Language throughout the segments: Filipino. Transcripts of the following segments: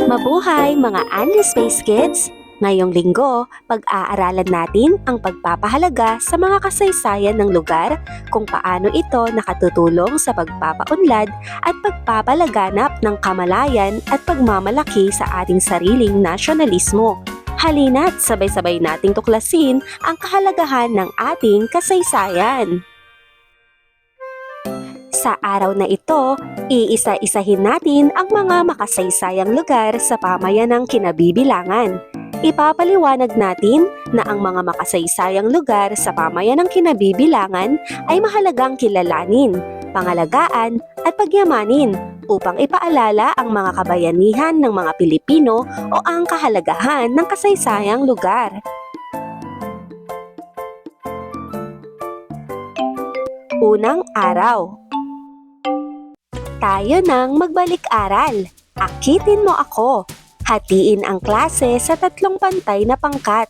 Mabuhay mga Anli Space Kids! Ngayong linggo, pag-aaralan natin ang pagpapahalaga sa mga kasaysayan ng lugar, kung paano ito nakatutulong sa pagpapaunlad at pagpapalaganap ng kamalayan at pagmamalaki sa ating sariling nasyonalismo. Halina't sabay-sabay nating tuklasin ang kahalagahan ng ating kasaysayan. Sa araw na ito, iisa-isahin natin ang mga makasaysayang lugar sa pamayanang kinabibilangan. Ipapaliwanag natin na ang mga makasaysayang lugar sa pamayanang kinabibilangan ay mahalagang kilalanin, pangalagaan at pagyamanin upang ipaalala ang mga kabayanihan ng mga Pilipino o ang kahalagahan ng kasaysayang lugar. Unang araw. Tayo nang magbalik-aral. Akitin mo ako. Hatiin ang klase sa 3 pantay na pangkat.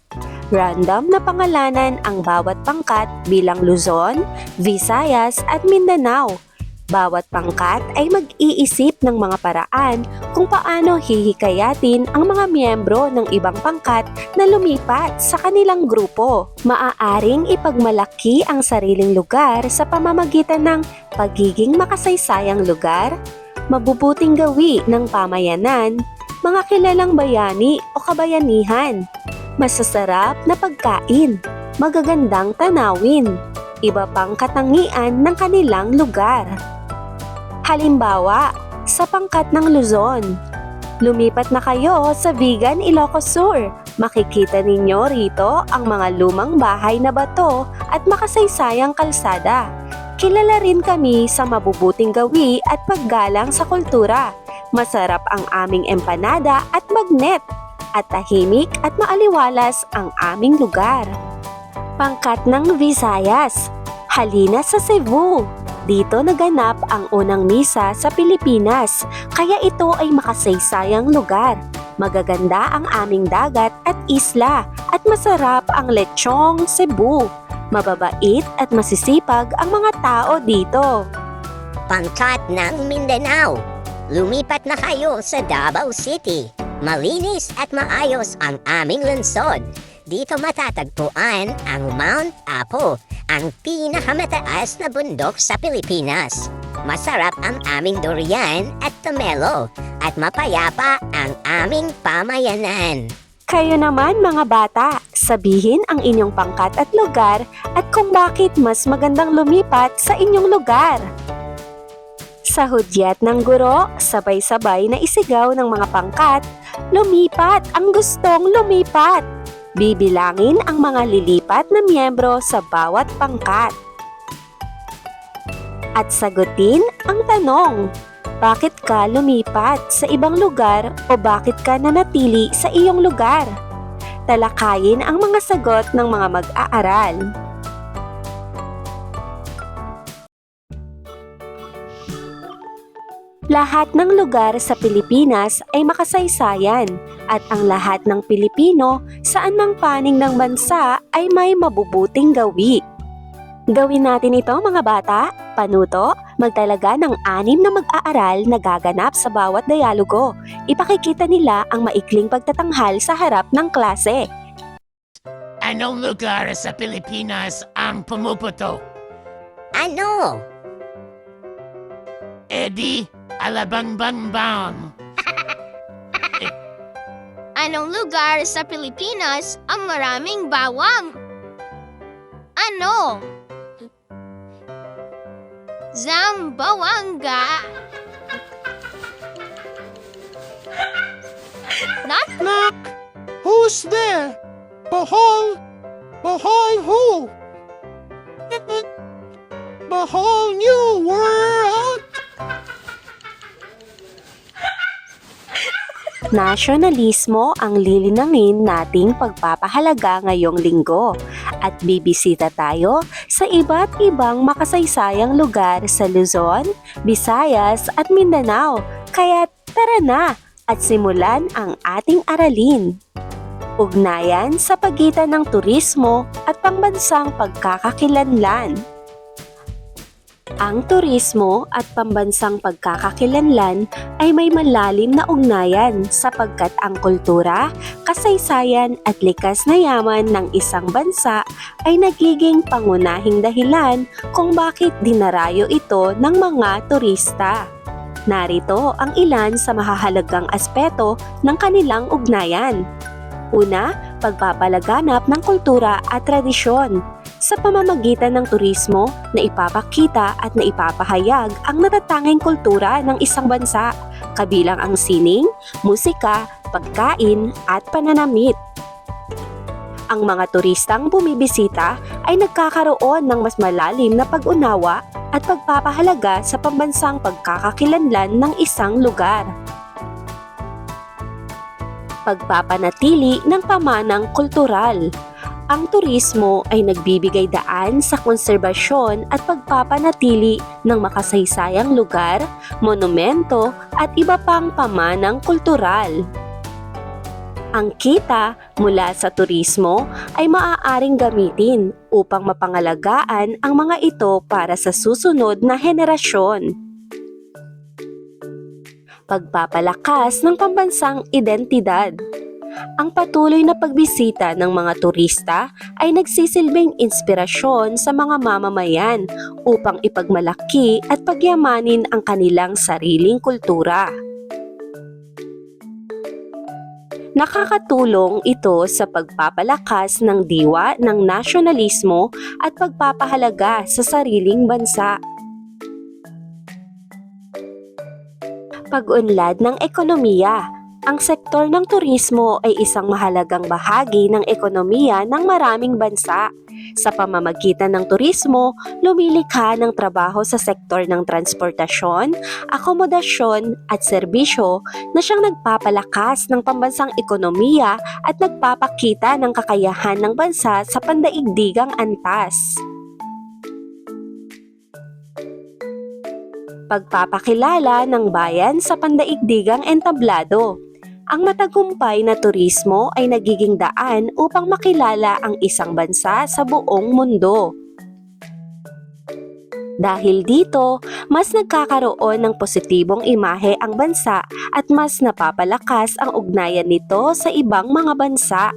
Random na pangalanan ang bawat pangkat bilang Luzon, Visayas at Mindanao. Bawat pangkat ay mag-iisip ng mga paraan kung paano hihikayatin ang mga miyembro ng ibang pangkat na lumipat sa kanilang grupo. Maaaring ipagmalaki ang sariling lugar sa pamamagitan ng pagiging makasaysayang lugar, mabubuting gawi ng pamayanan, mga kilalang bayani o kabayanihan, masasarap na pagkain, magagandang tanawin, iba pang katangian ng kanilang lugar. Halimbawa, sa pangkat ng Luzon, lumipat na kayo sa Vigan, Ilocos Sur. Makikita ninyo rito ang mga lumang bahay na bato at makasaysayang kalsada. Kilala rin kami sa mabubuting gawi at paggalang sa kultura. Masarap ang aming empanada at magnet, at tahimik at maaliwalas ang aming lugar. Pangkat ng Visayas, halina sa Cebu. Dito naganap ang unang misa sa Pilipinas, kaya ito ay makasaysayang lugar. Magaganda ang aming dagat at isla at masarap ang lechong Cebu. Mababait at masisipag ang mga tao dito. Pangkat ng Mindanao. Lumipat na kayo sa Davao City. Malinis at maayos ang aming lungsod. Dito matatagpuan ang Mount Apo, ang pinakamataas na bundok sa Pilipinas. Masarap ang aming durian at tamelo at mapayapa ang aming pamayanan. Kayo naman mga bata, sabihin ang inyong pangkat at lugar at kung bakit mas magandang lumipat sa inyong lugar. Sa hudyat ng guro, sabay-sabay na isigaw ng mga pangkat, lumipat ang gustong lumipat. Bibilangin ang mga lilipat na miyembro sa bawat pangkat. At sagutin ang tanong, bakit ka lumipat sa ibang lugar o bakit ka nanatili sa iyong lugar? Talakayin ang mga sagot ng mga mag-aaral. Lahat ng lugar sa Pilipinas ay makasaysayan at ang lahat ng Pilipino saan mang panig ng bansa ay may mabubuting gawi. Gawin natin ito mga bata, panuto, magtalaga ng 6 na mag-aaral na gaganap sa bawat dialogo. Ipakikita nila ang maikling pagtatanghal sa harap ng klase. Anong lugar sa Pilipinas ang pumuputo? Ano? Eddie, Alabang-bang-bang. Anong lugar sa Pilipinas ang maraming bawang? Ano? Zamboanga. Knock! Who's there? Bohol! Bohol who? Bohol New World! Nasyonalismo ang lilinangin nating pagpapahalaga ngayong linggo at bibisita tayo sa iba't ibang makasaysayang lugar sa Luzon, Visayas at Mindanao. Kaya tara na at simulan ang ating aralin. Ugnayan sa pagitan ng turismo at pambansang pagkakakilanlan. Ang turismo at pambansang pagkakakilanlan ay may malalim na ugnayan sapagkat ang kultura, kasaysayan at likas na yaman ng isang bansa ay nagiging pangunahing dahilan kung bakit dinarayo ito ng mga turista. Narito ang ilan sa mahahalagang aspeto ng kanilang ugnayan. Una, pagpapalaganap ng kultura at tradisyon. Sa pamamagitan ng turismo na ipapakita at na ipapahayag ang natatanging kultura ng isang bansa, kabilang ang sining, musika, pagkain at pananamit. Ang mga turistang bumibisita ay nagkakaroon ng mas malalim na pag-unawa at pagpapahalaga sa pambansang pagkakakilanlan ng isang lugar. Pagpapanatili ng pamanang kultural. Ang turismo ay nagbibigay daan sa konserbasyon at pagpapanatili ng makasaysayang lugar, monumento at iba pang pamanang kultural. Ang kita mula sa turismo ay maaaring gamitin upang mapangalagaan ang mga ito para sa susunod na henerasyon. Pagpapalakas ng pambansang identidad. Ang patuloy na pagbisita ng mga turista ay nagsisilbing inspirasyon sa mga mamamayan upang ipagmalaki at pagyamanin ang kanilang sariling kultura. Nakakatulong ito sa pagpapalakas ng diwa ng nasyonalismo at pagpapahalaga sa sariling bansa. Pag-unlad ng ekonomiya. Ang sektor ng turismo ay isang mahalagang bahagi ng ekonomiya ng maraming bansa. Sa pamamagitan ng turismo, lumilikha ng trabaho sa sektor ng transportasyon, akomodasyon at serbisyo na siyang nagpapalakas ng pambansang ekonomiya at nagpapakita ng kakayahan ng bansa sa pandaigdigang antas. Pagpapakilala ng bayan sa pandaigdigang entablado. Ang matagumpay na turismo ay nagiging daan upang makilala ang isang bansa sa buong mundo. Dahil dito, mas nagkakaroon ng positibong imahe ang bansa at mas napapalakas ang ugnayan nito sa ibang mga bansa.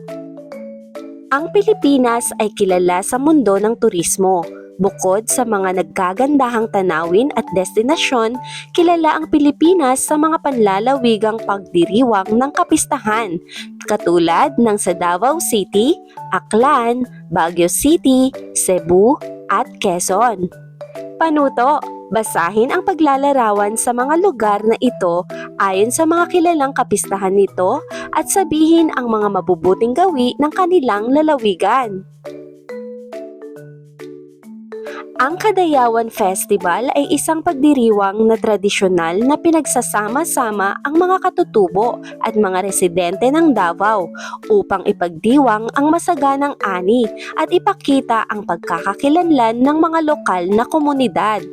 Ang Pilipinas ay kilala sa mundo ng turismo. Bukod sa mga nagkagandahang tanawin at destinasyon, kilala ang Pilipinas sa mga panlalawigang pagdiriwang ng kapistahan, katulad ng sa Davao City, Aklan, Baguio City, Cebu, at Quezon. Panuto, basahin ang paglalarawan sa mga lugar na ito ayon sa mga kilalang kapistahan nito at sabihin ang mga mabubuting gawi ng kanilang lalawigan. Ang Kadayawan Festival ay isang pagdiriwang na tradisyonal na pinagsasama-sama ang mga katutubo at mga residente ng Davao upang ipagdiwang ang masaganang ani at ipakita ang pagkakakilanlan ng mga lokal na komunidad.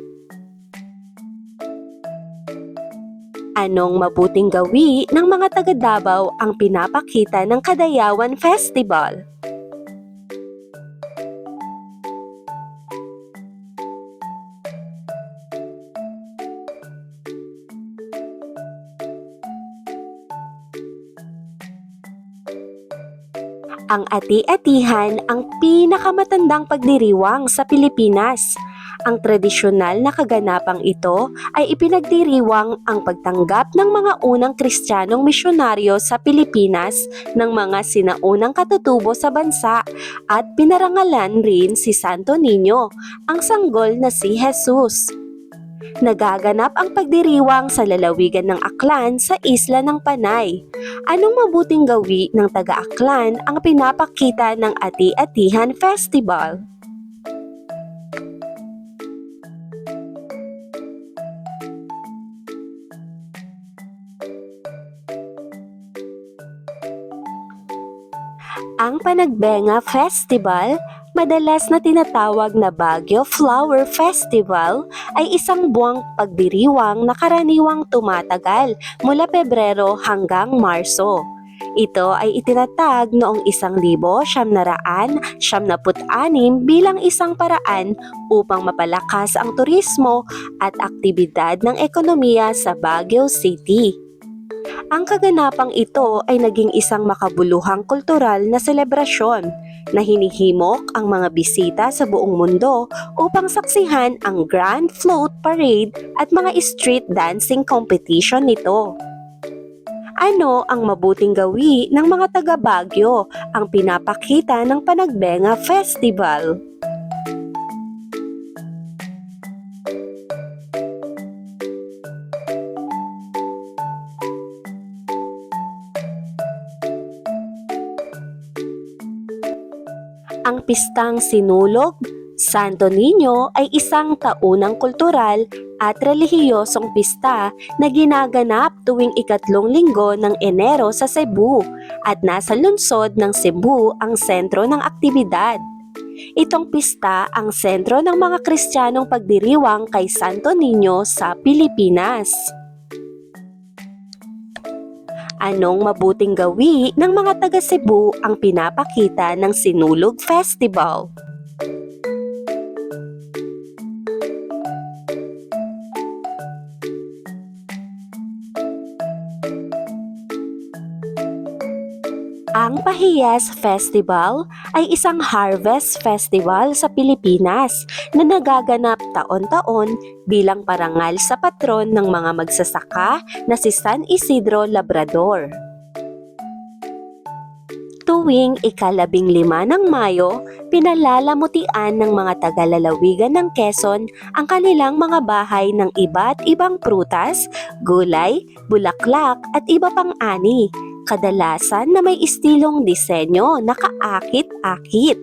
Anong mabuting gawi ng mga taga Davao ang pinapakita ng Kadayawan Festival? Ang ati-atihan ang pinakamatandang pagdiriwang sa Pilipinas. Ang tradisyonal na kaganapang ito ay ipinagdiriwang ang pagtanggap ng mga unang Kristiyanong misyonaryo sa Pilipinas ng mga sinaunang katutubo sa bansa at pinarangalan rin si Santo Niño, ang sanggol na si Jesus. Nagaganap ang pagdiriwang sa lalawigan ng Aklan sa isla ng Panay. Anong mabuting gawi ng taga-Aklan ang pinapakita ng Ati-Atihan Festival? Ang Panagbenga Festival, madalas na tinatawag na Baguio Flower Festival, ay isang buwang pagdiriwang na karaniwang tumatagal mula Pebrero hanggang Marso. Ito ay itinatag noong 1976 bilang isang paraan upang mapalakas ang turismo at aktibidad ng ekonomiya sa Baguio City. Ang kaganapang ito ay naging isang makabuluhang kultural na selebrasyon na hinihimok ang mga bisita sa buong mundo upang saksihan ang Grand Float Parade at mga street dancing competition nito. Ano ang mabuting gawi ng mga taga Baguio ang pinapakita ng Panagbenga Festival? Ang pistang Sinulog Santo Niño ay isang taunang kultural at relihiyosong pista na ginaganap tuwing ikatlong linggo ng Enero sa Cebu at nasa lungsod ng Cebu ang sentro ng aktibidad. Itong pista ang sentro ng mga Kristiyanong pagdiriwang kay Santo Niño sa Pilipinas. Anong mabuting gawi ng mga taga Cebu ang pinapakita ng Sinulog Festival? Ang Pahiyas Festival ay isang harvest festival sa Pilipinas na nagaganap taon-taon bilang parangal sa patron ng mga magsasaka na si San Isidro Labrador. Tuwing ika-15 ng Mayo, pinalalamutian ng mga taga-lalawigan ng Quezon ang kanilang mga bahay ng iba't ibang prutas, gulay, bulaklak at iba pang ani, kadalasan na may istilong disenyo na kaakit-akit.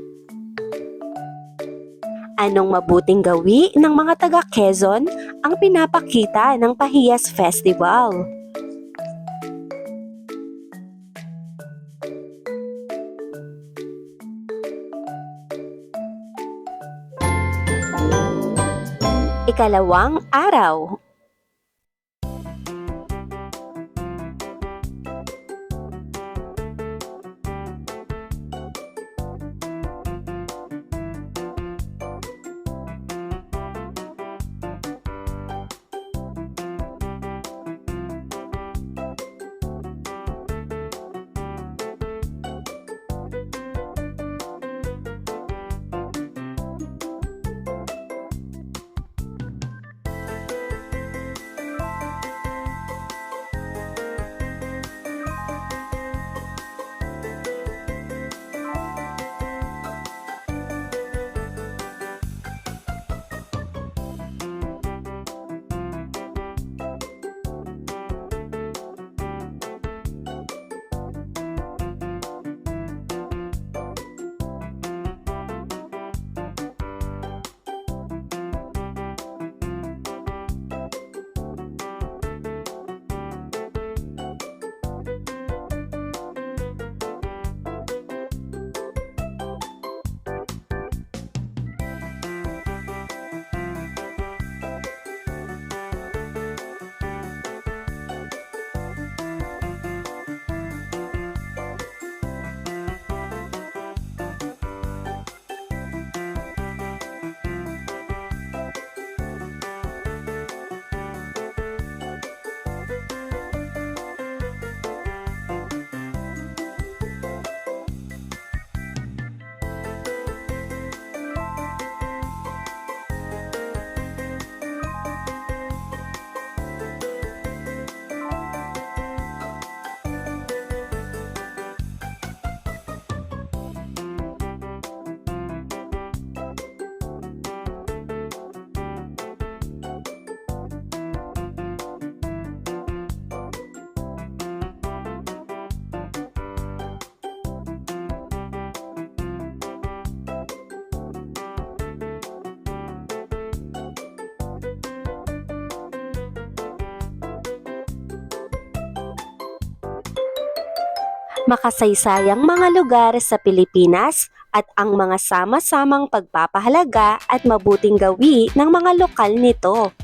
Anong mabuting gawi ng mga taga Quezon ang pinapakita ng Pahiyas Festival? Ikalawang araw. Makasaysayang mga lugar sa Pilipinas at ang mga sama-samang pagpapahalaga at mabuting gawi ng mga lokal nito.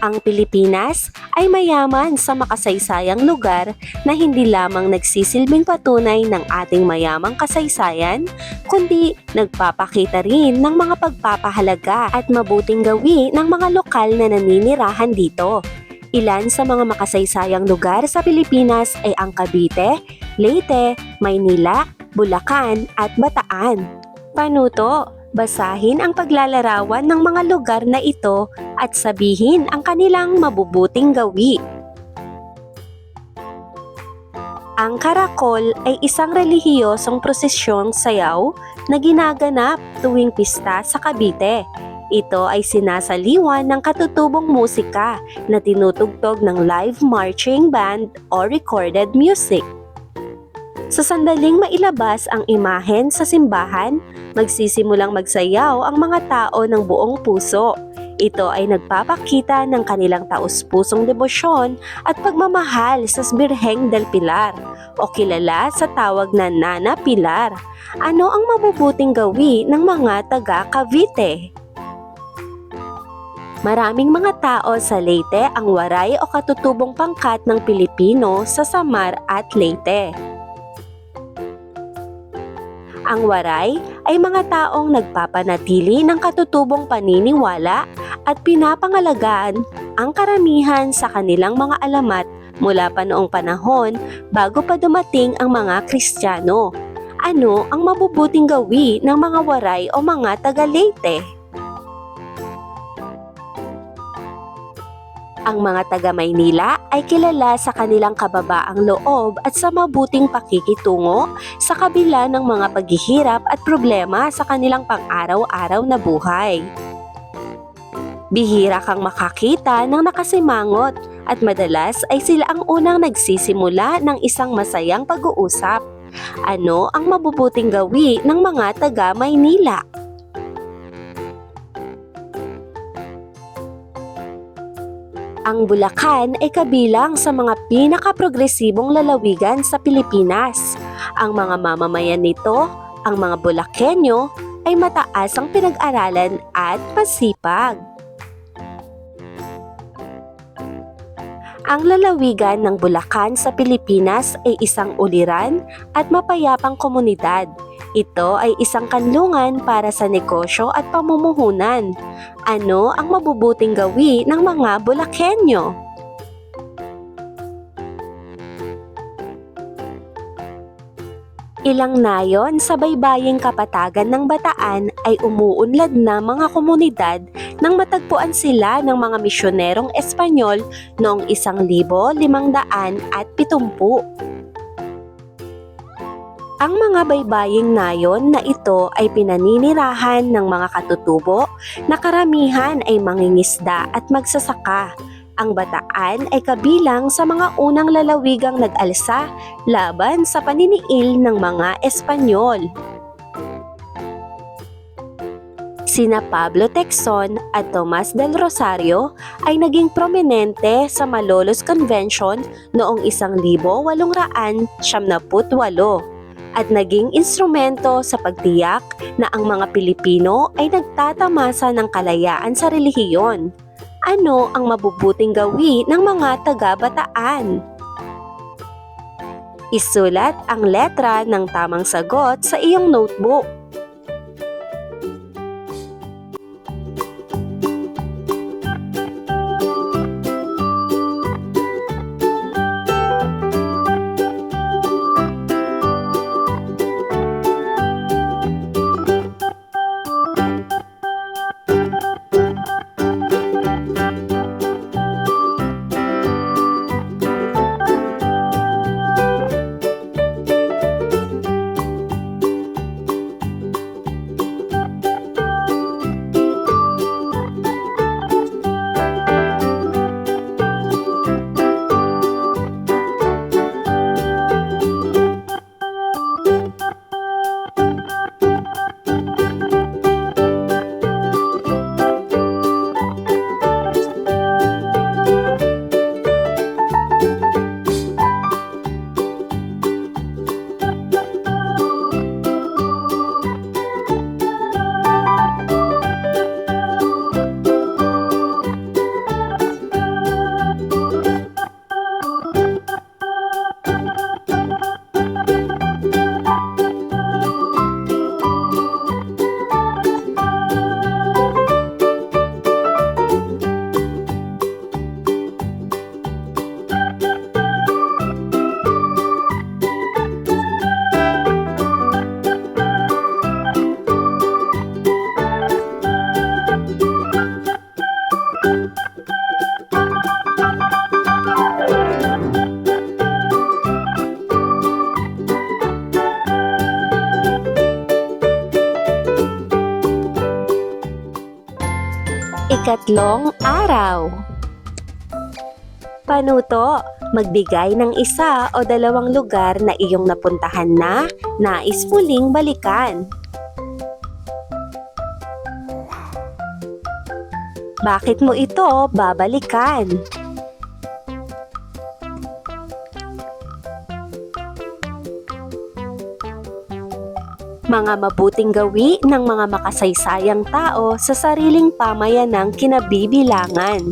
Ang Pilipinas ay mayaman sa makasaysayang lugar na hindi lamang nagsisilbing patunay ng ating mayamang kasaysayan, kundi nagpapakita rin ng mga pagpapahalaga at mabuting gawi ng mga lokal na naninirahan dito. Ilan sa mga makasaysayang lugar sa Pilipinas ay ang Cavite, Leyte, Maynila, Bulacan at Bataan. Panuto, basahin ang paglalarawan ng mga lugar na ito at sabihin ang kanilang mabubuting gawi. Ang karakol ay isang relihiyosong prosesyong sayaw na ginaganap tuwing pista sa Cavite. Ito ay sinasaliwan ng katutubong musika na tinutugtog ng live marching band o recorded music. Sa sandaling mailabas ang imahen sa simbahan, magsisimulang magsayaw ang mga tao ng buong puso. Ito ay nagpapakita ng kanilang taus-pusong debosyon at pagmamahal sa Birheng del Pilar o kilala sa tawag na Nana Pilar. Ano ang mabubuting gawi ng mga taga Cavite? Maraming mga tao sa Leyte ang waray o katutubong pangkat ng Pilipino sa Samar at Leyte. Ang waray ay mga taong nagpapanatili ng katutubong paniniwala at pinapangalagaan ang karamihan sa kanilang mga alamat mula pa noong panahon bago pa dumating ang mga Kristiyano. Ano ang mabubuting gawi ng mga waray o mga taga-Leyte? Ang mga taga-Maynila ay kilala sa kanilang kababaang loob at sa mabuting pakikitungo sa kabila ng mga paghihirap at problema sa kanilang pang-araw-araw na buhay. Bihira kang makakita ng nakasimangot at madalas ay sila ang unang nagsisimula ng isang masayang pag-uusap. Ano ang mabubuting gawi ng mga taga-Maynila? Ang Bulacan ay kabilang sa mga pinaka-progresibong lalawigan sa Pilipinas. Ang mga mamamayan nito, ang mga Bulakenyo, ay mataas ang pinag-aralan at masipag. Ang lalawigan ng Bulacan sa Pilipinas ay isang uliran at mapayapang komunidad. Ito ay isang kanlungan para sa negosyo at pamumuhunan. Ano ang mabubuting gawi ng mga Bulakenyo? Ilang nayon sa baybaying kapatagan ng Bataan ay umuunlad na mga komunidad nang matagpuan sila ng mga misyonerong Espanyol noong 1570. Ang mga baybaying nayon na ito ay pinaninirahan ng mga katutubo na karamihan ay mangingisda at magsasaka. Ang Bataan ay kabilang sa mga unang lalawigang nag-alsa laban sa paniniil ng mga Espanyol. Sina Pablo Tecson at Tomas del Rosario ay naging prominente sa Malolos Convention noong 1878 at naging instrumento sa pagtiyak na ang mga Pilipino ay nagtatamasa ng kalayaan sa relihiyon. Ano ang mabubuting gawi ng mga taga-Bataan? Isulat ang letra ng tamang sagot sa iyong notebook. Ikatlong araw. Panuto, magbigay ng isa o dalawang lugar na iyong napuntahan na nais muling balikan. Bakit mo ito babalikan? Mga mabuting gawi ng mga makasaysayang tao sa sariling pamayanang kinabibilangan.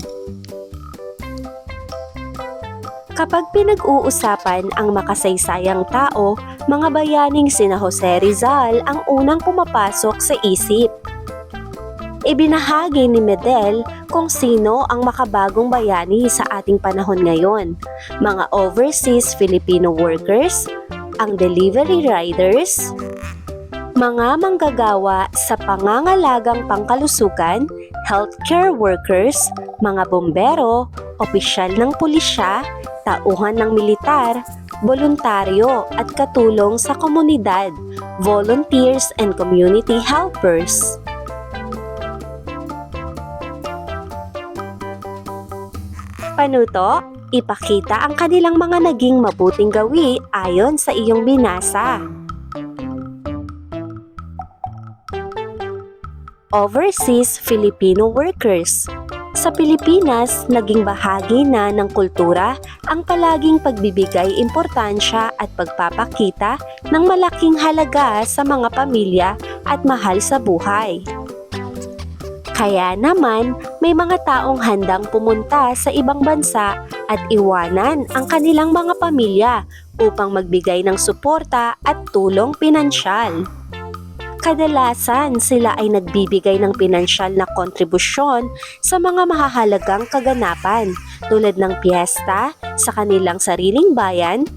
Kapag pinag-uusapan ang makasaysayang tao, mga bayaning sina Jose Rizal ang unang pumapasok sa isip. Ibinahagi ni Medel kung sino ang makabagong bayani sa ating panahon ngayon. Mga overseas Filipino workers, ang delivery riders, mga manggagawa sa pangangalagang pangkalusugan, healthcare workers, mga bombero, opisyal ng pulisya, tauhan ng militar, voluntaryo at katulong sa komunidad, volunteers and community helpers. Panuto, ipakita ang kanilang mga naging mabuting gawi ayon sa iyong binasa. Overseas Filipino workers. Sa Pilipinas, naging bahagi na ng kultura ang palaging pagbibigay importansya at pagpapakita ng malaking halaga sa mga pamilya at mahal sa buhay. Kaya naman, may mga taong handang pumunta sa ibang bansa at iwanan ang kanilang mga pamilya upang magbigay ng suporta at tulong pinansyal. Kadalasan sila ay nagbibigay ng pinansyal na kontribusyon sa mga mahahalagang kaganapan tulad ng piyesta sa kanilang sariling bayan.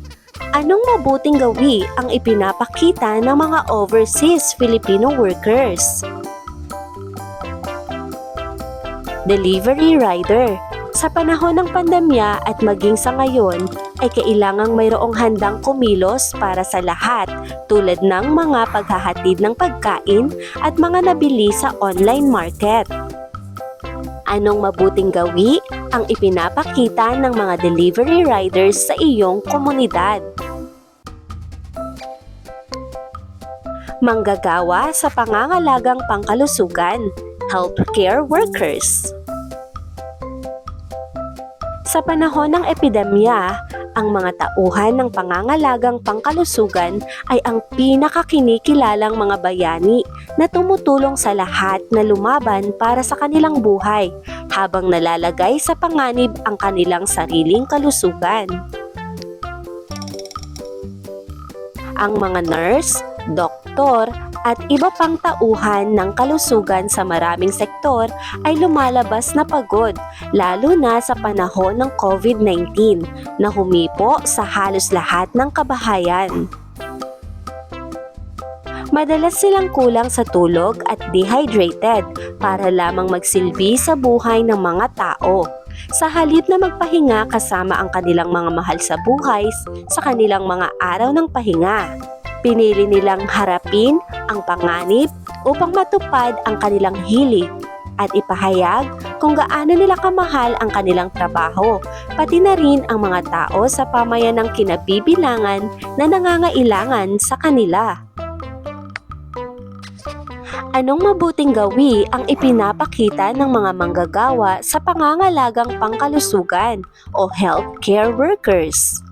Anong mabuting gawi ang ipinapakita ng mga overseas Filipino workers? Delivery rider. Sa panahon ng pandemya at maging sa ngayon, ay kailangang mayroong handang kumilos para sa lahat tulad ng mga paghahatid ng pagkain at mga nabili sa online market. Anong mabuting gawi ang ipinapakita ng mga delivery riders sa iyong komunidad? Manggagawa sa pangangalagang pangkalusugan, healthcare workers. Sa panahon ng epidemya, ang mga tauhan ng pangangalagang pangkalusugan ay ang pinakakinikilalang mga bayani na tumutulong sa lahat na lumaban para sa kanilang buhay habang nalalagay sa panganib ang kanilang sariling kalusugan. Ang mga nurse, doktor, at iba pang tauhan ng kalusugan sa maraming sektor ay lumalabas na pagod, lalo na sa panahon ng COVID-19 na humipo sa halos lahat ng kabahayan. Madalas silang kulang sa tulog at dehydrated para lamang magsilbi sa buhay ng mga tao. Sa halip na magpahinga kasama ang kanilang mga mahal sa buhay sa kanilang mga araw ng pahinga, pinili nilang harapin ang panganib upang matupad ang kanilang hilig at ipahayag kung gaano nila kamahal ang kanilang trabaho, pati na rin ang mga tao sa pamayanang kinabibilangan na nangangailangan sa kanila. Anong mabuting gawi ang ipinapakita ng mga manggagawa sa pangangalagang pangkalusugan o healthcare workers?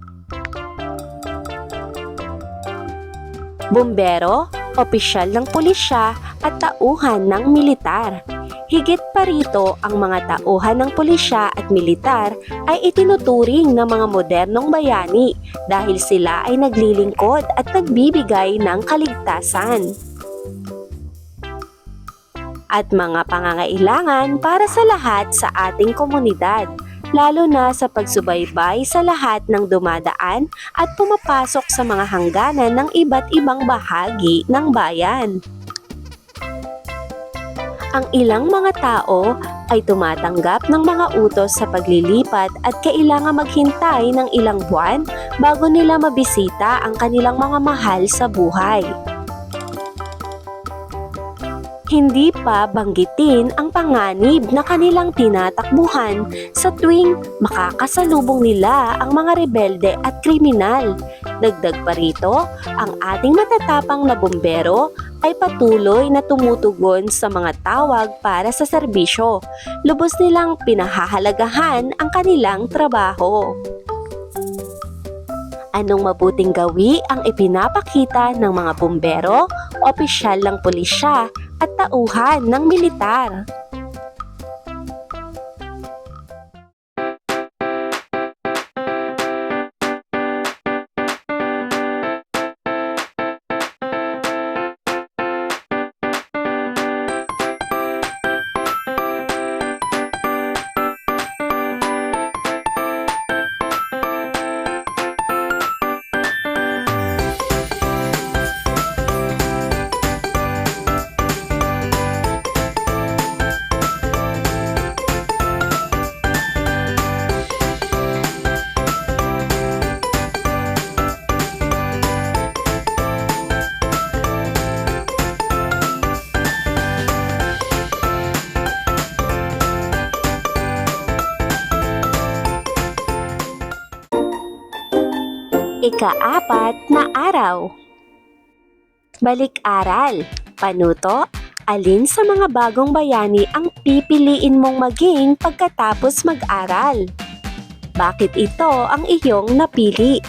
Bumbero, opisyal ng pulisya at tauhan ng militar. Higit pa rito, ang mga tauhan ng pulisya at militar ay itinuturing na mga modernong bayani dahil sila ay naglilingkod at nagbibigay ng kaligtasan at mga pangangailangan para sa lahat sa ating komunidad, lalo na sa pagsubaybay sa lahat ng dumadaan at pumapasok sa mga hangganan ng iba't ibang bahagi ng bayan. Ang ilang mga tao ay tumatanggap ng mga utos sa paglilipat at kailangan maghintay ng ilang buwan bago nila mabisita ang kanilang mga mahal sa buhay. Hindi pa banggitin ang panganib na kanilang tinatakbuhan sa tuwing makakasalubong nila ang mga rebelde at kriminal. Dagdag pa rito, ang ating matatapang na bumbero ay patuloy na tumutugon sa mga tawag para sa serbisyo. Lubos nilang pinahahalagahan ang kanilang trabaho. Anong mabuting gawi ang ipinapakita ng mga bumbero, opisyal ng pulisya at tauhan ng militar? Ika-4 na araw. Balik-aral. Panuto, alin sa mga bagong bayani ang pipiliin mong maging pagkatapos mag-aral? Bakit ito ang iyong napili?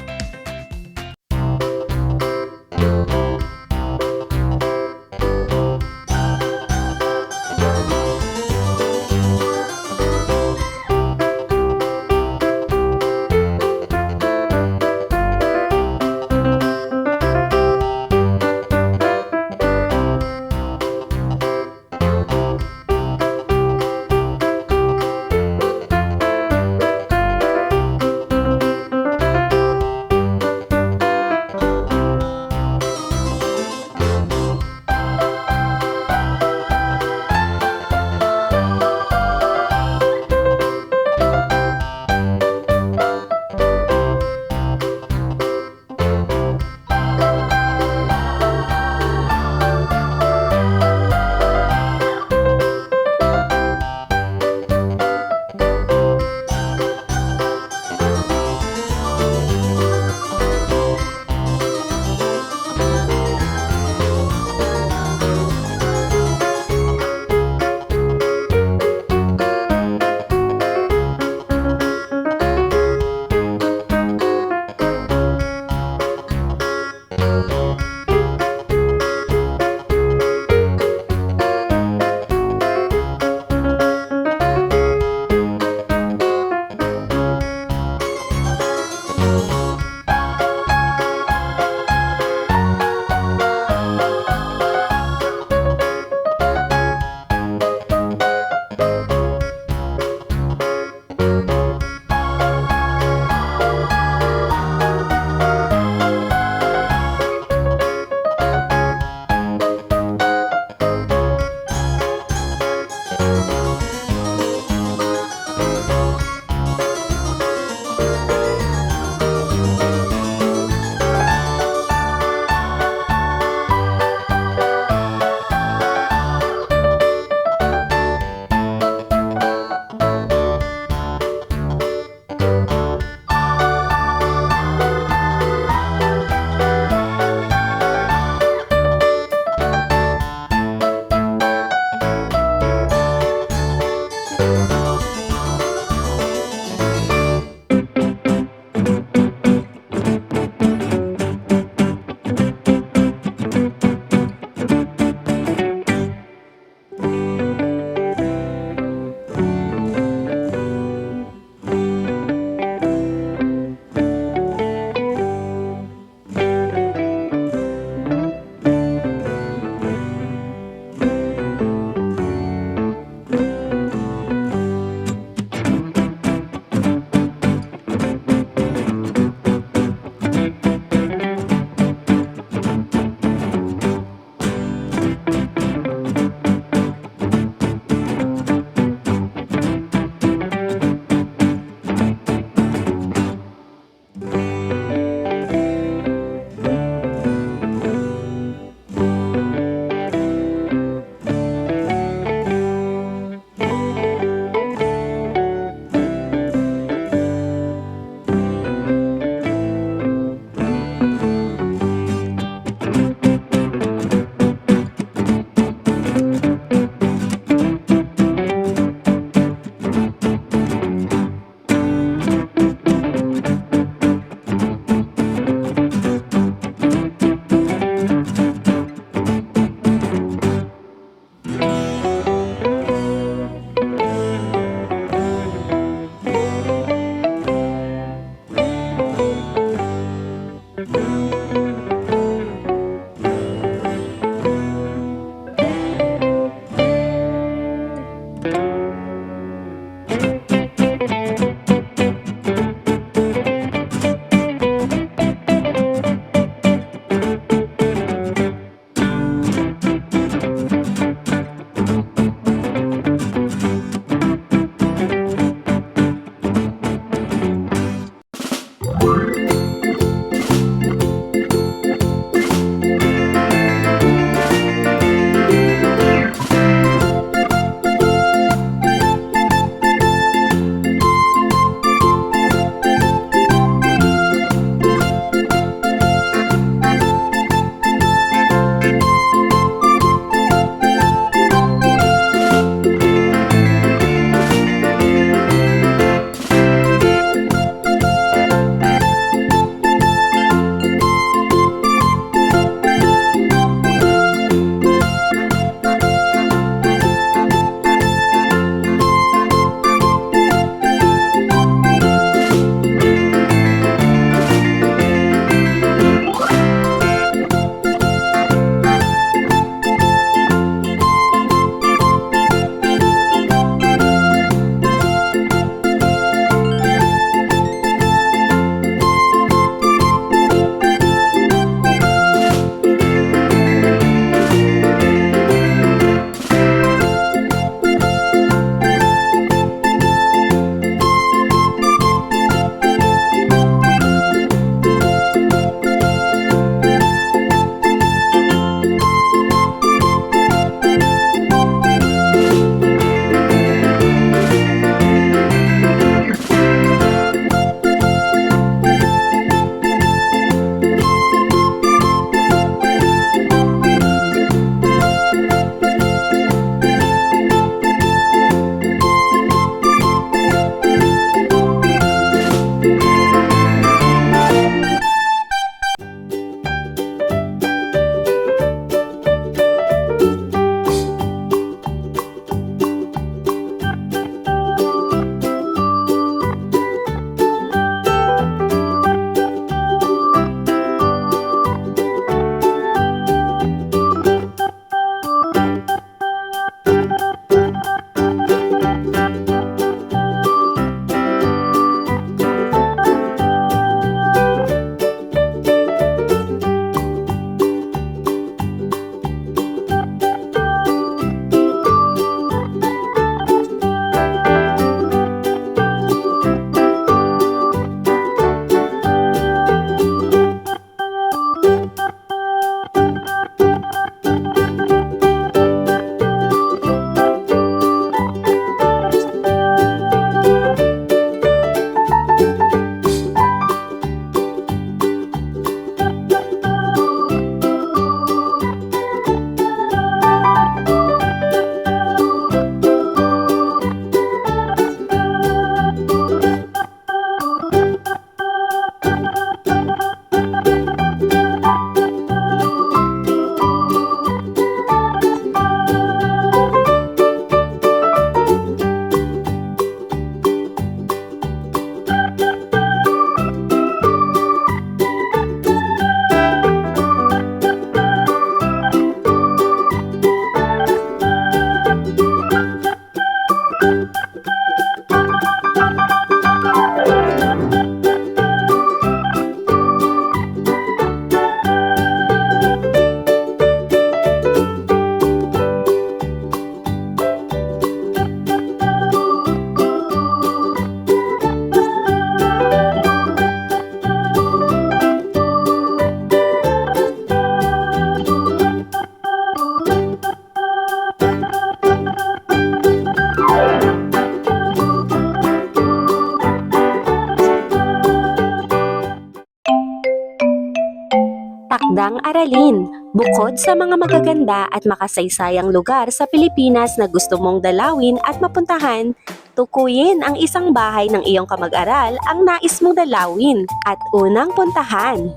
Takdang aralin. Bukod sa mga magaganda at makasaysayang lugar sa Pilipinas na gusto mong dalawin at mapuntahan, tukuyin ang isang bahay ng iyong kamag-aral ang nais mong dalawin at unang puntahan.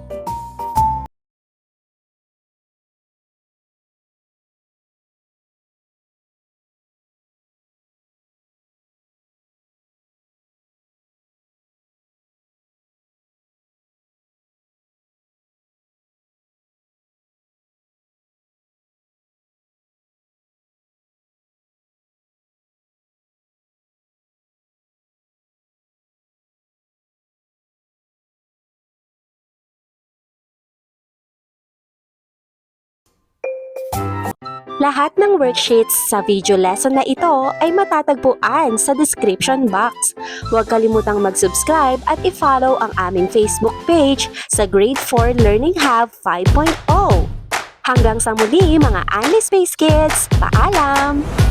Lahat ng worksheets sa video lesson na ito ay matatagpuan sa description box. Huwag kalimutang mag-subscribe at i-follow ang aming Facebook page sa Grade 4 Learning Hub 5.0. Hanggang sa muli mga Anli Space Kids, paalam!